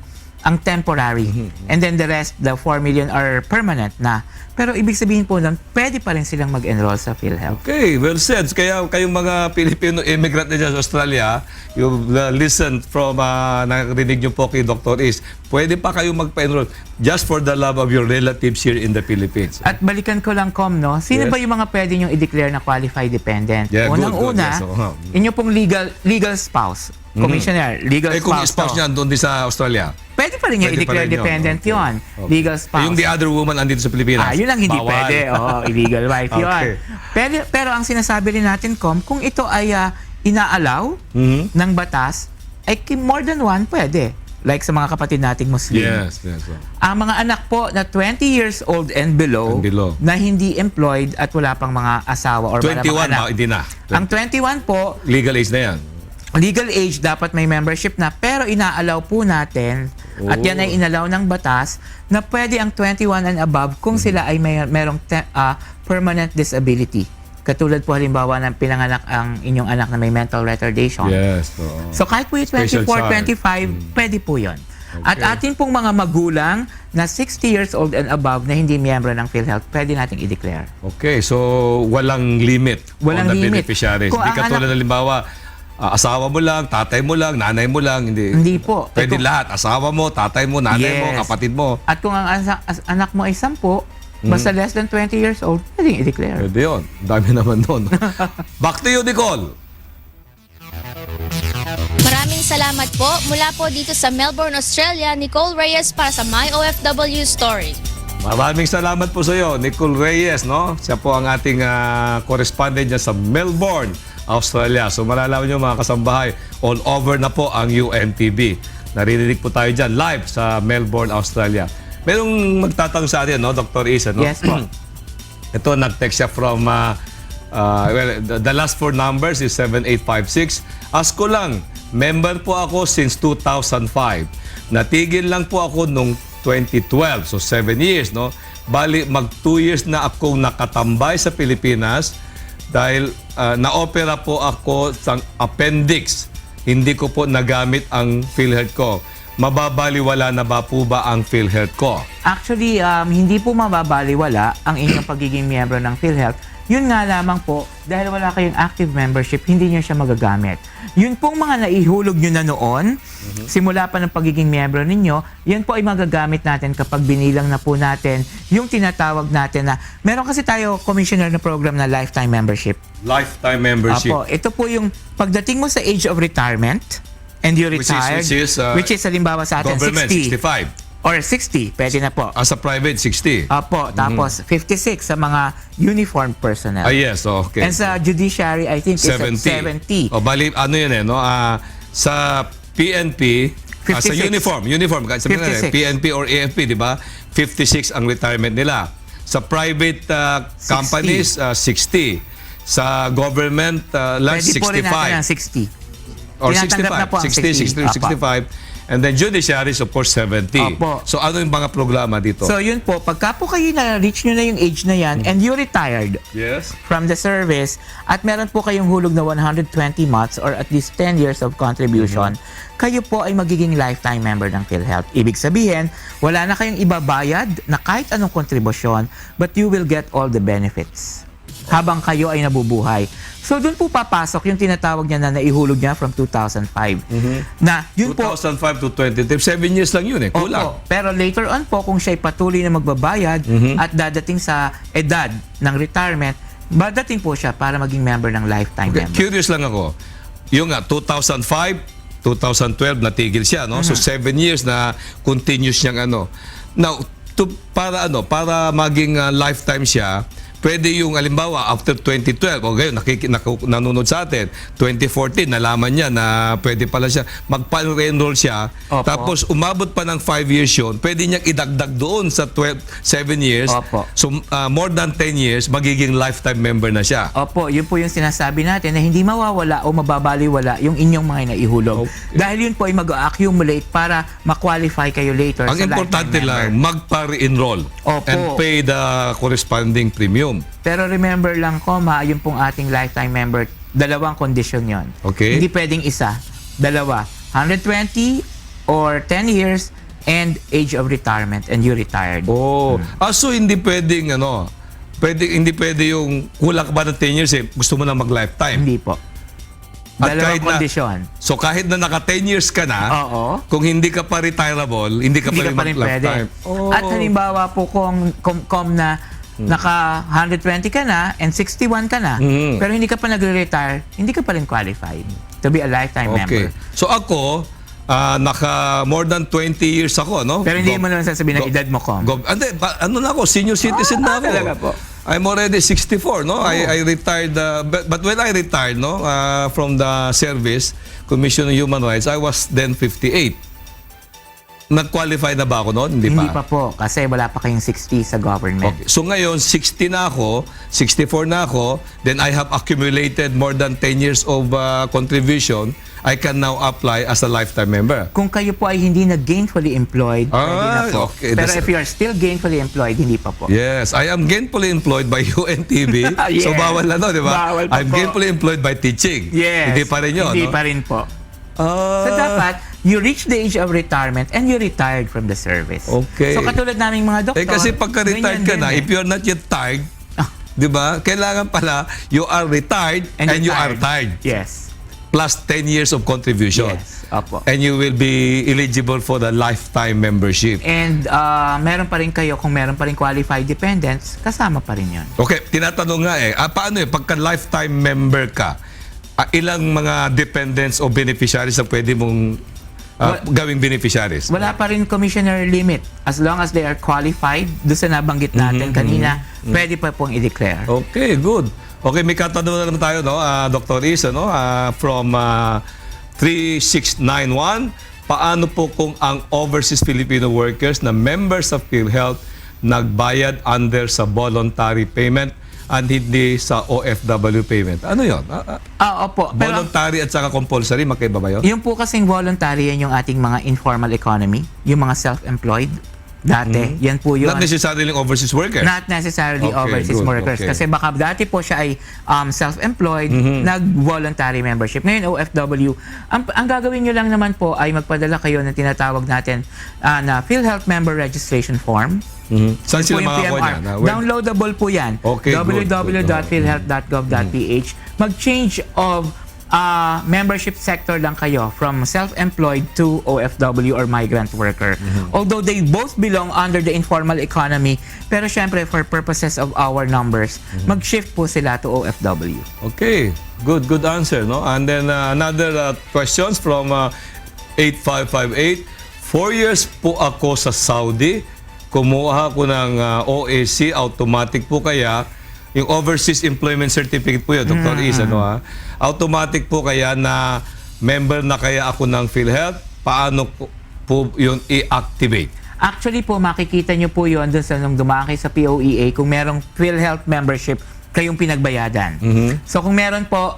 temporary. And then the rest, the 4 million are permanent na. Pero ibig sabihin po nun, pwede pa rin silang mag-enroll sa PhilHealth. Okay, well said. Kaya kayong mga Pilipino immigrant na dyan sa Australia, you listen from, narinig nyo po kay Dr. Is, pwede pa kayong magpa-enroll just for the love of your relatives here in the Philippines. At balikan ko lang, no? Sino Yes. ba yung mga pwede nyo i-declare na qualified dependent? Yeah, good, Unang-una, yes, oo. inyo pong legal spouse. Commissioner, legal Kung spouse. spouse niya doon din sa Australia. Pwede pa rin niya Pwede pa i-declare rin yun. dependent Okay. yun. Okay. Legal spouse. Yung the other woman andito sa Pilipinas. Yun lang hindi bawal. pwede. Oo, illegal wife yun. Okay. Pero ang sinasabi rin natin, kung ito ay ina-allow ng batas, ay more than one pwede. Like sa mga kapatid nating Muslim. Yes, yes. Ang mga anak po na 20 years old and below, And below. na hindi employed at wala pang mga asawa or wala 21 pang anak. hindi na. Ang 21 po, Legal age na yan. legal age dapat may membership na, pero ina-allow po natin at yan ay inalaw ng batas na pwede ang 21 and above kung sila ay merong permanent disability. Katulad po halimbawa ng pinanganak ang inyong anak na may mental retardation. Yes. Oo. So kahit po yung Special 24, child. 25, pwede po yun. At atin pong mga magulang na 60 years old and above na hindi miyembro ng PhilHealth, pwede nating i-declare. Okay, so walang limit Walang on the limit. beneficiaries. Kung Hindi ang katulad na halimbawa, asawa mo lang, tatay mo lang, nanay mo lang, hindi. Hindi po. Pwede Kung- lahat. Asawa mo, tatay mo, nanay mo, Yes. kapatid mo. At kung ang anak mo ay 10, basta less than 20 years old, pwedeng i-declare. Pwede yun. Dami naman doon. Back to you, Nicole. Maraming salamat po mula po dito sa Melbourne, Australia, Nicole Reyes para sa My OFW Story. Maraming salamat po sa iyo, Nicole Reyes, no? Siya po ang ating correspondent dyan sa Melbourne, Australia. So malalaman nyo mga kasambahay, all over na po ang UNTV. Naririnig po tayo dyan live sa Melbourne, Australia. Merong magtatanong sa atin, no, Dr. Isa, no? Yes po. Ito, nag-text siya from, the last four numbers is 7856. Ask ko lang, member po ako since 2005. Natigil lang po ako nung 2012, so 7 years, no? Bali, mag 2 years na akong nakatambay sa Pilipinas dahil na-opera po ako sa appendix. Hindi ko po nagamit ang PhilHealth ko. mababaliwala na ba po ba ang PhilHealth ko? Actually, hindi po mababaliwala ang inyong pagiging miyembro ng PhilHealth. Yun nga lamang po, dahil wala kayong active membership, hindi nyo siya magagamit. Yun pong mga naihulog nyo na noon, simula pa ng pagiging miyembro ninyo, yan po ay magagamit natin kapag binilang na po natin yung tinatawag natin na, meron kasi tayo commissioner na program na lifetime membership. Lifetime membership. Apo, ito po yung pagdating mo sa age of retirement, and you retired, which is halimbawa sa atin, government, 60. 65. Or 60, pwede na po. As a private, 60. Apo, tapos 56 sa mga uniformed personnel. Ah, yes, okay. And sa judiciary, I think, is at 70. O, bali, ano yun no? Sa PNP, sa 56. uniform, sabi nga, 56. PNP or AFP, di ba? 56 ang retirement nila. Sa private companies, 60. Sa government, Pwede po rin natin ang 65. 60. Or Tinatanggap na po ang 60, 65. And then judiciary is of course 70. Opo. So ano yung mga programa dito? So yun po, pagka po kayo na-reach nyo na yung age na yan and you retired yes. from the service at meron po kayong hulog na 120 months or at least 10 years of contribution, kayo po ay magiging lifetime member ng PhilHealth. Ibig sabihin, wala na kayong ibabayad na kahit anong kontribusyon, but you will get all the benefits habang kayo ay nabubuhay. So doon po papasok yung tinatawag niya na naihulog niya from 2005. Na yun po 2005 to 2010, 7 years lang yun kulang. Opo. Pero later on po, kung siya'y patuloy na magbabayad at dadating sa edad ng retirement, dadating po siya para maging member ng lifetime Okay, member. curious lang ako. Yung 2005, 2012 natigil siya, no? So 7 years na continuous siyang Now, para maging lifetime siya, pwede yung alimbawa after 2012 o gayon nanonood sa atin 2014 nalaman niya na pwede pala siya magpa-enroll siya. Opo. Tapos umabot pa ng 5 years yun, pwede niyang idagdag doon sa 7 years. Opo. So more than 10 years magiging lifetime member na siya. Opo, yun po yung sinasabi natin na hindi mawawala o mababaliwala yung inyong mga naihulog. Okay. Dahil yun po ay mag-accumulate para ma-qualify kayo later Ang sa importante lifetime member. lang magpa-re-enroll Opo. and pay the corresponding premium. Pero remember lang, yung pong ating lifetime member, dalawang kondisyon yon. Okay. Hindi pwedeng isa. Dalawa. 120 or 10 years and age of retirement and you retired. Oh, so hindi pwedeng hindi pwede yung kulang ka ba ng 10 years gusto mo na mag-lifetime. Hindi po. At Dalawang kahit na- kondisyon. So kahit na naka 10 years ka na, Oo. kung hindi ka pa retirable, hindi ka Hindi pa ka rin pa rin pwede. mag-lifetime. Oh. At halimbawa po kung na naka 120 ka na and 61 ka na, pero hindi ka pa nagre-retire, hindi ka pa rin qualified to be a lifetime Okay. member. So ako, naka more than 20 years ako, no? Pero hindi mo naman sasabihin na edad mo, Kom. Na ako, senior citizen na ako. talaga po. I'm already 64, no? I retired, but when I retired, no, from the service, Commission on Human Rights, I was then 58. Nag-qualify na ba ako noon? Hindi pa. Hindi pa po, kasi wala pa kayong 60 sa government. Okay. So ngayon, 60 na ako, 64 na ako, then I have accumulated more than 10 years of contribution. I can now apply as a lifetime member. Kung kayo po ay hindi na gainfully employed, pwede na po. okay. Pero That's- if you are still gainfully employed, hindi pa po. Yes, I am gainfully employed by UNTV. Yes. So bawal na, no, di ba? Bawal pa I'm po. gainfully employed by teaching. Yes. Hindi pa rin yun, Hindi no? pa rin po. So dapat, you reach the age of retirement and you retired from the service. Okay. So katulad naming mga doktor. Kasi pagka-retired ka na, if you're not yet tired, di ba? Kailangan pala, you are retired and you are tired. Yes. Plus 10 years of contribution. Yes. Opo. And you will be eligible for the lifetime membership. And meron pa rin kayo, kung meron pa rin qualified dependents, kasama pa rin yun. Okay, tinatanong nga paano pagka lifetime member ka, ilang mga dependents o beneficiaries na pwede mong gawing beneficiaries? Wala pa rin commissioner limit. As long as they are qualified, doon sa nabanggit natin kanina, pwede pa pong i-declare. Okay, good. Okay, may katanungan naman tayo, no? Dr. Isa, no? From 3691. Paano po kung ang overseas Filipino workers na members of PhilHealth nagbayad under sa voluntary payment and hindi sa OFW payment? Ano yun? Opo. Pero Voluntary at saka compulsory, magkaiba ba yun? yung po kasing voluntary, yan yung ating mga informal economy, yung mga self-employed. Dati. Yan po yun. Not necessarily overseas workers. Not necessarily Okay, overseas good, workers. okay. Kasi baka dati po siya ay self-employed, nag-voluntary membership. Ngayon, OFW, ang gagawin nyo lang naman po ay magpadala kayo ng tinatawag natin na PhilHealth Member Registration Form. Saan sila Po yung makakuha PMR. niyan? Downloadable po yan. Okay, good, www.philhealth.gov.ph. Mag-change of membership sector lang kayo from self-employed to OFW or migrant worker. Although they both belong under the informal economy, pero syempre for purposes of our numbers, mag-shift po sila to OFW. Okay, good answer, no? And then another questions from 8558. 4 years po ako sa Saudi. Kumuha ko ng OAC, automatic po kaya. Yung Overseas Employment Certificate po yun, Dr. Is, ano ha? Automatic po kaya na member na kaya ako ng PhilHealth? Paano po yun i-activate? Actually po, makikita nyo po yun dun sa nung dumaan kayo sa POEA kung merong PhilHealth membership kayong pinagbayadan. So kung meron po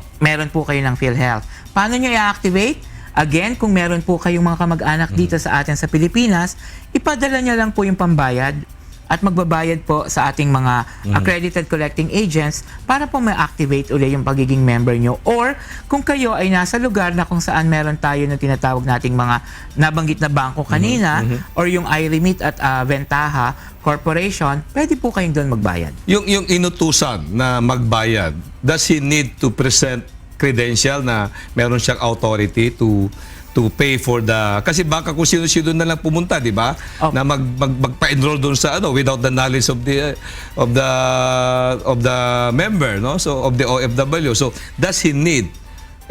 kayo ng PhilHealth. Paano nyo i-activate? Again, kung meron po kayong mga kamag-anak dito sa atin sa Pilipinas, ipadala nyo lang po yung pambayad at magbabayad po sa ating mga accredited collecting agents para po ma-activate ulit yung pagiging member nyo. Or kung kayo ay nasa lugar na kung saan meron tayo na tinatawag nating mga nabanggit na bangko kanina or yung iRemit at Ventaha Corporation, pwede po kayong doon magbayad. Yung inutusan na magbayad, does he need to present credential na meron siyang authority to pay for the, kasi baka kung sino-sino na lang pumunta, di ba? Oh. Na magpa-enroll doon sa without the knowledge of the member, no? So of the OFW. So does he need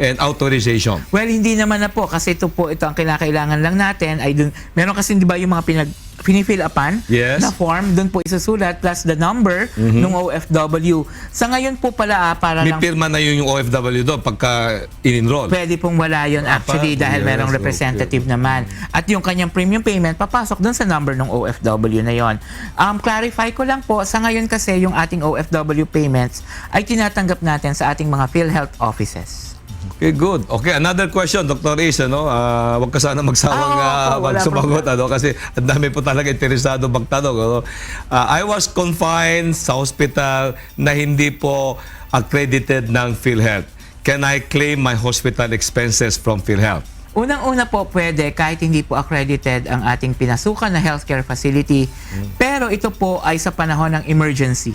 an authorization? Well, hindi naman na po kasi ito ang kinakailangan lang natin ay dun, meron kasi di ba yung mga pinifill upan Yes. na form, doon po isusulat plus the number ng OFW. Sa ngayon po pala para May lang pirma na yun yung OFW doon pagka in-enroll. pwede pong wala yun actually dahil Yes, merong representative naman. At yung kanyang premium payment papasok doon sa number ng OFW na yon. Clarify ko lang po, sa ngayon kasi yung ating OFW payments ay tinatanggap natin sa ating mga PhilHealth offices. Okay, good. Okay, another question, Dr. Is, wag ka sana magsawang wala magsumagot, kasi ang dami po talaga interesado magtanong. I was confined sa hospital na hindi po accredited ng PhilHealth. Can I claim my hospital expenses from PhilHealth? Unang-una po pwede kahit hindi po accredited ang ating pinasukan na healthcare facility, pero ito po ay sa panahon ng emergency.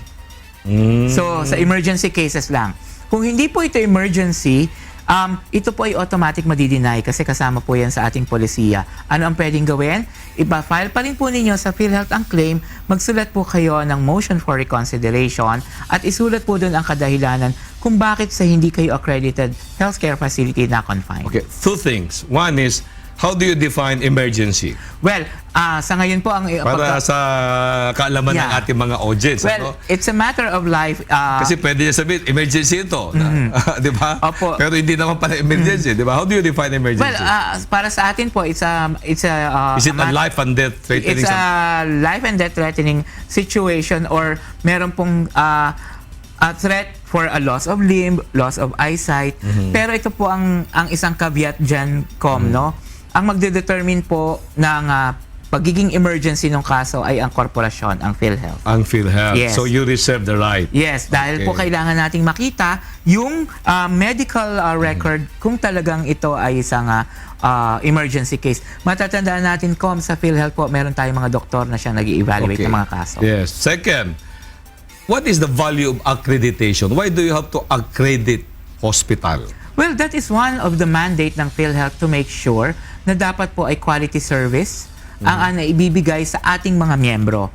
So, sa emergency cases lang. Kung hindi po ito emergency, ito po ay automatic madi-deny kasi kasama po yan sa ating polisiya. Ano ang pwedeng gawin? Iba-file pa rin po ninyo sa PhilHealth ang claim, magsulat po kayo ng motion for reconsideration at isulat po doon ang kadahilanan kung bakit sa hindi kayo accredited healthcare facility na confined. Okay, two things. One is, how do you define emergency? Well, sa ngayon po ang Para sa kaalaman ng Yeah. ating mga audience. well, it's a matter of life. Kasi pwede niya sabihin, emergency ito. Di ba? Opo. Pero hindi naman pala emergency. Di ba? How do you define emergency? well, para sa atin po, it's a is it a life and death threatening? It's a life and death threatening situation or meron pong a threat for a loss of limb, loss of eyesight. Pero ito po ang isang caveat dyan, no? Ang magdedetermine po ng pagiging emergency ng kaso ay ang korporasyon, ang PhilHealth. Ang PhilHealth. Yes. So you reserve the right. Yes, dahil po Okay. kailangan nating makita yung medical record kung talagang ito ay isang emergency case. Matatandaan natin, sa PhilHealth po, meron tayong mga doktor na siyang nag-evaluate ng mga kaso. Yes. Second, what is the value of accreditation? Why do you have to accredit hospital? Well, that is one of the mandate ng PhilHealth to make sure na dapat po ay quality service ang naibibigay sa ating mga miyembro.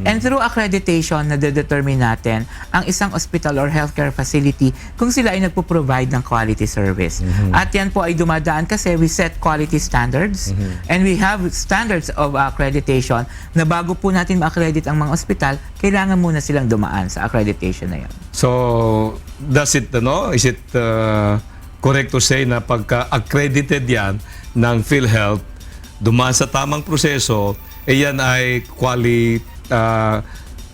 And through accreditation, na-determine natin ang isang hospital or healthcare facility kung sila ay nagpo-provide ng quality service. At yan po ay dumadaan kasi we set quality standards and we have standards of accreditation na bago po natin ma-accredit ang mga hospital, kailangan muna silang dumaan sa accreditation na yan. So, is it correct to say na pagka-accredited yan ng PhilHealth, dumaan sa tamang proseso, yan ay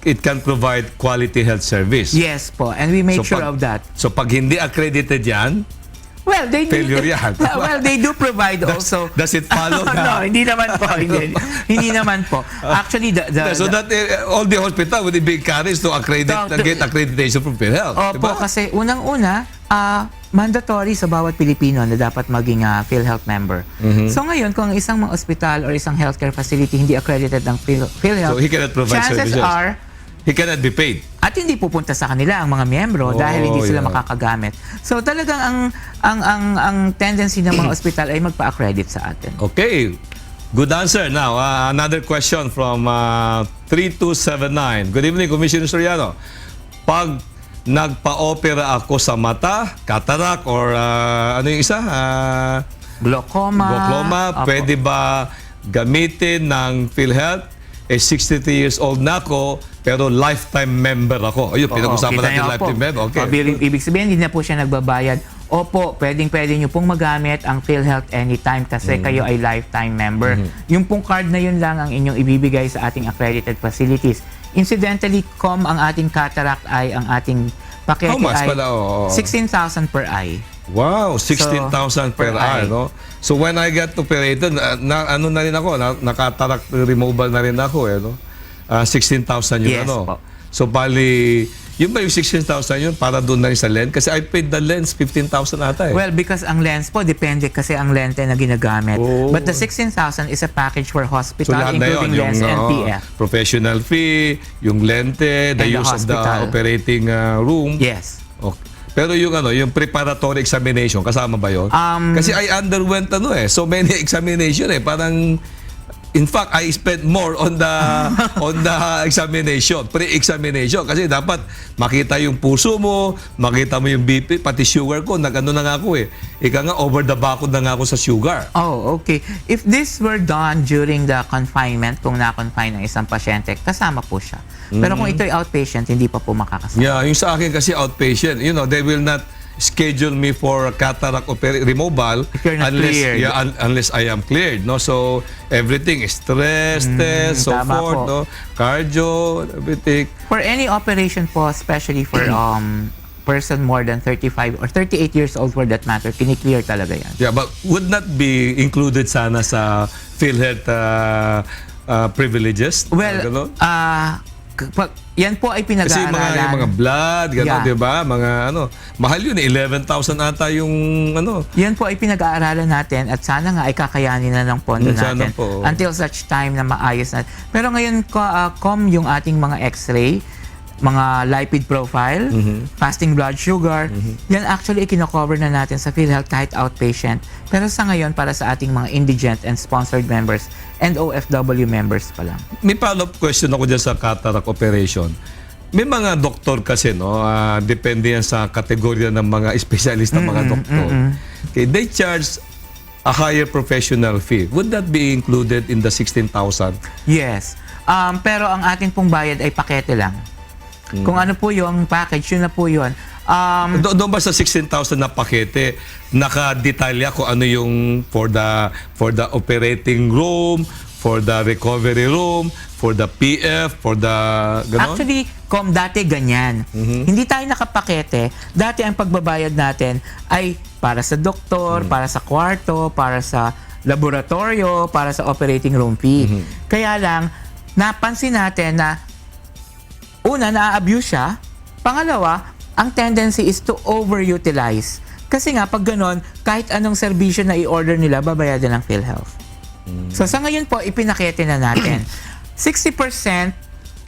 it can provide quality health service. Yes po, and we make So sure pag- of that. So pag hindi accredited yan, Well, they Failure yan. Well, they do provide also. Does it follow No, na? hindi naman po. Hindi naman po. Actually, So that all the hospital would be encouraged to get accreditation from PhilHealth. Opo, diba? kasi unang-una, mandatory sa bawat Pilipino na dapat maging PhilHealth member. So ngayon, kung ang isang mga ospital or isang healthcare facility hindi accredited ng PhilHealth, So he cannot provide chances services. are, He cannot be paid. at hindi pupunta sa kanila ang mga miyembro dahil hindi sila yeah. makakagamit. So talagang ang tendency ng mga ospital ay magpa-accredit sa atin. Okay. Good answer. Now, another question from 3279. Good evening, Commissioner Soriano. Pag nagpa-opera ako sa mata, cataract, or ano yung isa? Glaucoma, Opo. pwede ba gamitin ng PhilHealth? 63 years old na ako, pero lifetime member ako. Ayun, pinag-usapan kita natin niyo lifetime po. member. Okay. Ibig sabihin, hindi na po siya nagbabayad. Opo, pwede nyo pong magamit ang PhilHealth anytime kasi kayo ay lifetime member. Yung pong card na yun lang ang inyong ibibigay sa ating accredited facilities. Incidentally, ang ating cataract eye, ang ating pakete How much ay pala? 16,000 per eye. Wow, 16,000 per per eye, eye. no? So when I get operated, ano na rin ako, nakatarak removal na rin ako, no? 16,000 yun, Yes ano? po. So bali, yun ba yung 16,000 yun para doon na rin sa lens? Kasi I paid the lens 15,000 ata eh. Well, because ang lens po, depende kasi ang lente na ginagamit. Oh. But the 16,000 is a package for So hospital, lahat na yun, including lens and PF. professional fee, yung lente, the And the use of the hospital. operating room. Yes. Okay. Pero yung preparatory examination, kasama ba yun? Kasi I underwent so many examination parang in fact I spent more on the examination, pre-examination kasi dapat makita yung puso mo, makita mo yung BP, pati sugar ko, nag-ano na nga ako Ika nga over the bakod na nga ako sa sugar. Oh, okay. If this were done during the confinement, kung na-confine ng isang pasyente, kasama po siya. Pero kung ito ay outpatient, hindi pa po makakasama. Yeah, yung sa akin kasi outpatient, they will not schedule me for cataract removal If you're not cleared. unless I am cleared, no? So everything is stress test, so tama forth, po. no? Cardio, everything. For any operation po, especially for person more than 35 or 38 years old for that matter, kiniklear talaga yan. Yeah, but would not be included sana sa PhilHealth privileges? Well, Ganon? yan po ay Kasi yung pinag-aaralan. mga blood, gano'n, Yeah. di ba? Mga mahal yun 11,000 ata yung Yan po ay pinag-aaralan natin at sana nga ay kakayanin na ng pondo Sana natin po. until such time na maayos na. Pero ngayon, yung ating mga x-ray, mga lipid profile, fasting blood sugar, yan actually kino-cover na natin sa PhilHealth kahit outpatient. Pero sa ngayon, para sa ating mga indigent and sponsored members and OFW members pa lang. May follow-up question ako dyan sa cataract operation. May mga doktor kasi, no? Depende yan sa kategorya ng mga espesyalista, mga doktor. Okay, they charge a higher professional fee. Would that be included in the 16,000? Yes. Pero ang ating pong bayad ay pakete lang. Kung ano po yung package, yun na po yun. Doon ba sa 16,000 na pakete, nakadetalya kung ano yung for the operating room, for the recovery room, for the PF, for the ganon? Actually, dati ganyan. Hindi tayo nakapakete. Dati ang pagbabayad natin ay para sa doktor, para sa kwarto, para sa laboratorio, para sa operating room fee. Kaya lang, napansin natin na una, na-abuse siya. Pangalawa, ang tendency is to overutilize. Kasi nga, pag ganon, kahit anong serbisyo na i-order nila, babayadan ng PhilHealth. So sa ngayon po, ipinakete na natin. 60%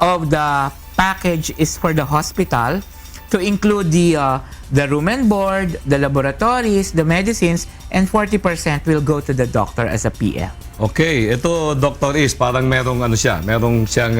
of the package is for the hospital to include the room and board, the laboratories, the medicines, and 40% will go to the doctor as a PF. Okay, ito Dr. Is, parang merong siyang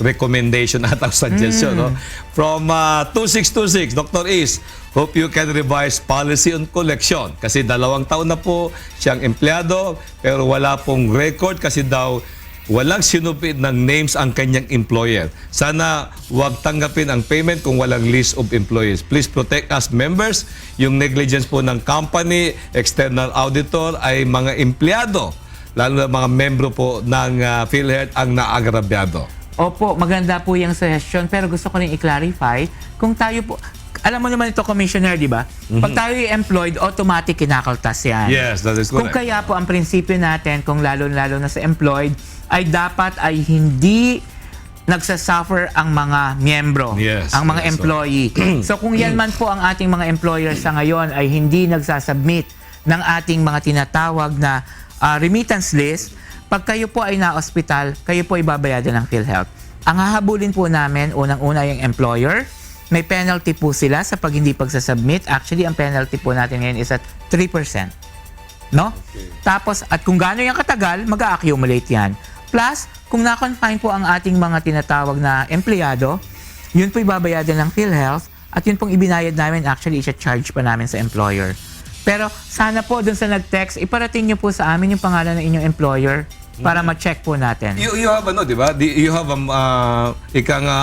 recommendation at suggestion, no? From 2626, Dr. Is, hope you can revise policy on collection. Kasi 2 taon na po siyang empleyado, pero wala pong record kasi daw walang sinupit ng names ang kanyang employer. Sana huwag tanggapin ang payment kung walang list of employees. Please protect us members. Yung negligence po ng company, external auditor ay mga empleyado, lalo na mga membro po ng PhilHealth ang naagrabyado. Opo, maganda po yung suggestion pero gusto ko rin i-clarify kung tayo po Alam mo naman ito, Commissioner, di ba? Pag tayo employed, automatic kinakaltas yan. Yes, that is Kung correct. kaya po ang prinsipyo natin, kung lalo-lalo na sa employed, ay dapat ay hindi nagsasuffer ang mga miyembro, Yes, ang mga yes, so- employee. So kung yan man po ang ating mga employer sa ngayon ay hindi nagsasubmit ng ating mga tinatawag na remittance list, pag kayo po ay na-hospital, kayo po ay babayadan ng PhilHealth. Ang hahabulin po namin, unang-una yung employer, may penalty po sila sa pag hindi pagsasubmit. Actually, ang penalty po natin ngayon is at 3%. No? Tapos, at kung gaano yung katagal, mag-a-accumulate yan. Plus, kung na-confine po ang ating mga tinatawag na empleyado, yun po ibabayadan ng PhilHealth at yun pong ibinayad namin, actually, isa-charge pa namin sa employer. Pero sana po dun sa nag-text, iparating nyo po sa amin yung pangalan ng inyong employer para ma-check po natin. You have ano, di ba? You have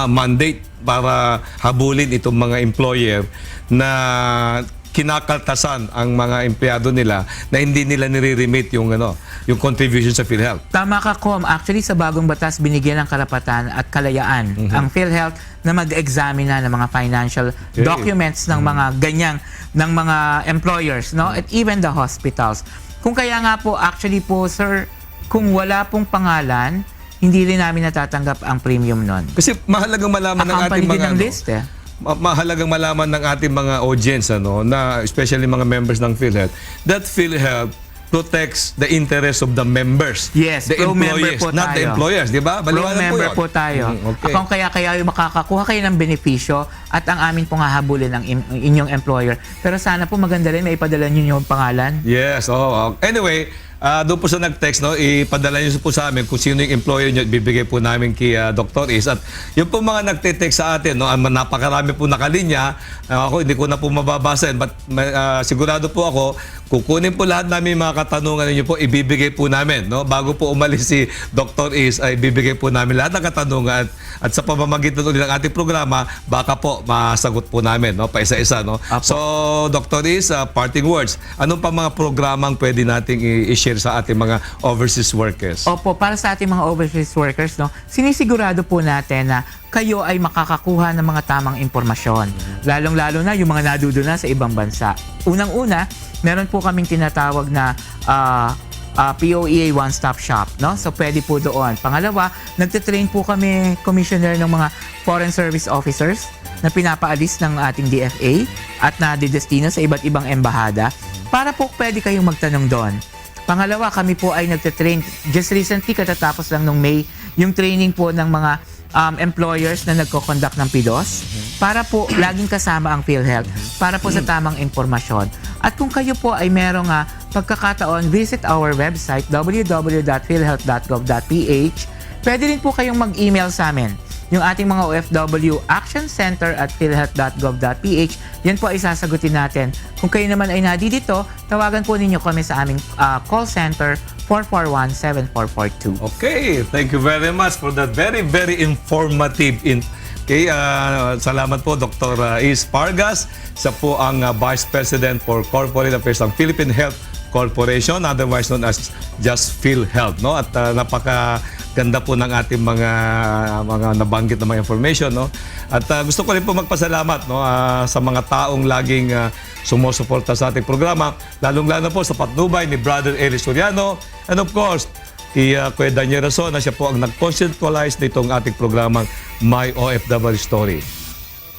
mandate para habulin itong mga employer na kinakaltasan ang mga empleyado nila na hindi nila nire-remit yung yung contribution sa PhilHealth. Tama ka, Com. Actually, sa bagong batas, binigyan ng karapatan at kalayaan ang PhilHealth na mag-examine na ng mga financial documents ng mga ganyang, ng mga employers, no? At even the hospitals. Kung kaya nga po, actually po, sir, kung wala pong pangalan, hindi rin namin natatanggap ang premium nun. Kasi mahalagang malaman ng Accompany ating din mga ng list, eh. mahalagang malaman ng ating mga audience na especially mga members ng PhilHealth that PhilHealth protects the interest of the members. Yes, the pro-member employees, po not the tayo. employers, di ba? Baliwanag Pro-member yun. po tayo. Okay. Kung kaya yung makakakuha kayo ng benepisyo at ang amin pong hahabulin ng inyong employer. Pero sana po maganda rin may ipadala nyo yung pangalan. Yes, anyway, doon po sa nag-text, ipadala niyo po sa amin kung sino yung employer niyo, bibigay po namin kay Dr. Is. At yung po mga nagte-text sa atin, napakarami po nakalinya, ako hindi ko na po mababasahin, but sigurado po ako, kukunin po lahat namin mga katanungan niyo po, ibibigay po namin. Bago po umalis si Dr. Is, ay ibibigay po namin lahat ng katanungan at sa pamamagitan ulit ng ating programa, baka po masagot po namin, pa isa-isa. So, Dr. Is, parting words, anong pa mga programang pwede nating i-share sa ating mga overseas workers? Opo, para sa ating mga overseas workers, sinisigurado po natin na kayo ay makakakuha ng mga tamang impormasyon. Lalong-lalo na yung mga naduduna sa ibang bansa. Unang-una, meron po kaming tinatawag na POEA One-Stop Shop. So, pwede po doon. Pangalawa, nagtitrain po kami, Commissioner, ng mga Foreign Service Officers na pinapaalis ng ating DFA at nadidestino sa iba't ibang embahada para po pwede kayong magtanong doon. Pangalawa, kami po ay nagtitrain. Just recently, katatapos lang nung May, yung training po ng mga employers na nagko-conduct ng PIDOS para po laging kasama ang PhilHealth para po sa tamang impormasyon. At kung kayo po ay merong pagkakataon, visit our website www.philhealth.gov.ph. Pwede rin po kayong mag-email sa amin. Yung ating mga OFW Action Center at philhealth.gov.ph. Yan po ay sasagutin natin. Kung kayo naman ay nandito, tawagan po ninyo kami sa aming call center 441-7442. Okay, thank you very much for that very, very informative salamat po Dr. Is Pargas, sa po ang Vice President for Corporate Affairs ng Philippine Health Corporation, otherwise known as just PhilHealth, At napakaganda po ng ating mga nabanggit na mga information, At gusto ko rin po magpasalamat, sa mga taong laging sumusuporta sa ating programa, lalong-lalo po sa patnubay ni Brother Eli Soriano, and of course, Kuya Daniel Rason, na siya po ang nag-conceptualize nitong ating programang My OFW Story.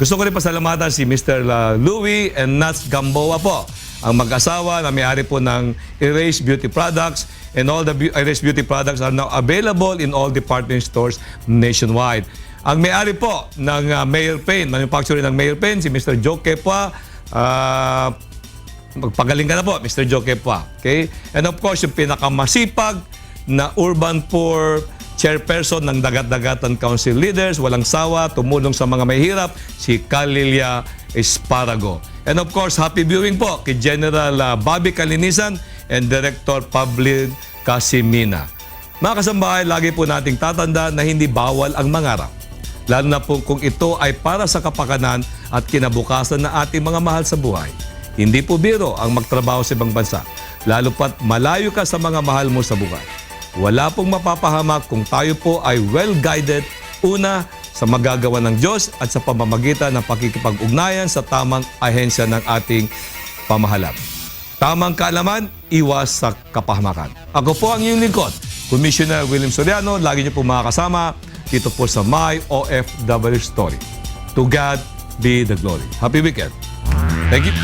Gusto ko rin pasalamatan si Mr. Louie and Nats Gamboa po, ang mag-asawa na may-ari po ng Erase Beauty Products, and all the Erase Beauty Products are now available in all department stores nationwide. Ang may-ari po ng Mayor Pain, manufacturer ng Mayor Pain, si Mr. Joe Kepwa, magpagaling ka na po, Mr. Joe Kepwa. Okay? And of course, yung pinakamasipag na urban poor chairperson ng Dagat-Dagatan Council Leaders, walang sawa, tumulong sa mga mahihirap, si Calilia Esparago. And of course, happy viewing po kay General Bobby Kalinisan and Director Pablo Casimina. Mga kasambahay, lagi po nating tatanda na hindi bawal ang mangarap. Lalo na po kung ito ay para sa kapakanan at kinabukasan ng ating mga mahal sa buhay. Hindi po biro ang magtrabaho sa ibang bansa, lalo pat malayo ka sa mga mahal mo sa buhay. Wala pong mapapahamak kung tayo po ay well-guided, una, sa magagawa ng Diyos at sa pamamagitan ng pakikipag-ugnayan sa tamang ahensya ng ating pamahalaan. Tamang kaalaman, iwas sa kapahamakan. Ako po ang iyong lingkod, Commissioner William Soriano. Lagi niyo po makakasama dito po sa My OFW Story. To God be the glory. Happy weekend. Thank you.